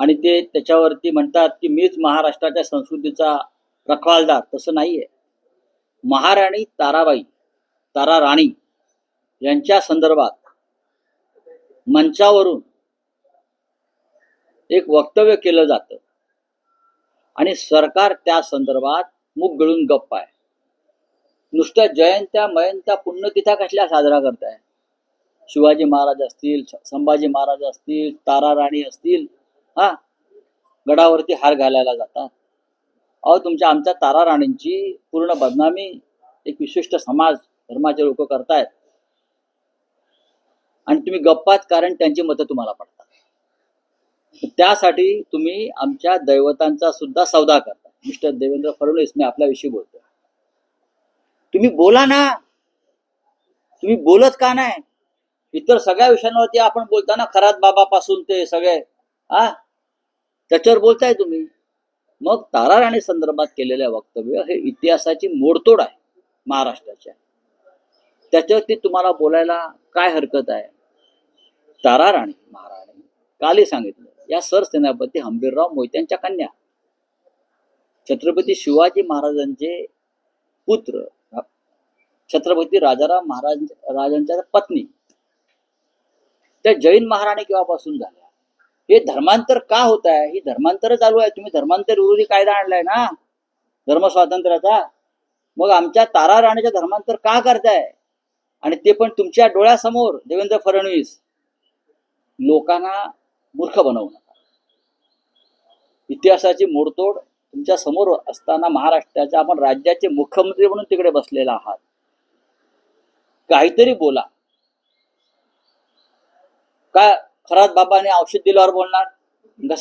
आणि ते त्याच्यावरती म्हणतात की मीच महाराष्ट्राच्या संस्कृतीचा रखवालदार. तसं नाहीये. महाराणी ताराबाई, तारा राणी यांच्या संदर्भात मंचावरून एक वक्तव्य केलं जातं आणि सरकार त्या संदर्भात मुख गळून गप्प आहे. नुसत्या जयंत्या मयंत्या पुण्यतिथ्या कसल्या साजरा करताय? शिवाजी महाराज असतील, संभाजी महाराज असतील, तारा राणी असतील, हा गडावरती हार घालायला जातात. अहो तुमच्या आमच्या तारा राणींची पूर्ण बदनामी एक विशिष्ट समाज धर्माचे लोक करतायत आणि तुम्ही गप्पात, कारण त्यांची मतं तुम्हाला पडतात. त्यासाठी तुम्ही आमच्या दैवतांचा सुद्धा सौदा करता. मिस्टर देवेंद्र फडणवीस, मी आपल्याविषयी बोलतो. तुम्ही बोला ना. तुम्ही बोलत का नाही? इतर सगळ्या विषयांवरती आपण बोलताना खरात बाबापासून ते सगळे त्याच्यावर बोलताय तुम्ही. मग तारा राणी संदर्भात केलेल्या वक्तव्य हे इतिहासाची मोडतोड आहे महाराष्ट्राच्या. त्याच्यावरती तुम्हाला बोलायला काय हरकत आहे? तारा राणी महाराणी कालही सांगितलं, या सरसेनापती हंबीरराव मोहित्यांच्या कन्या, छत्रपती महाराजांचे पुत्र, छत्रपती राजाराम महाराजांच्या पत्नी, त्या जैन महाराणी केव्हापासून झाल्या? हे धर्मांतर का होत आहे? ही धर्मांतर चालू आहे. तुम्ही धर्मांतर विरोधी कायदा आणलाय ना, धर्म स्वातंत्र्याचा. मग आमच्या तारा राणीचं धर्मांतर का करताय? आणि ते पण तुमच्या डोळ्यासमोर. देवेंद्र फडणवीस, लोकांना मूर्ख बनवू नका. इतिहासाची मोडतोड तुमच्या समोर असताना महाराष्ट्राच्या आपण राज्याचे मुख्यमंत्री म्हणून तिकडे बसलेला आहात. काहीतरी बोला. काय खरात बाबाने औषध दिल्यावर बोलणार?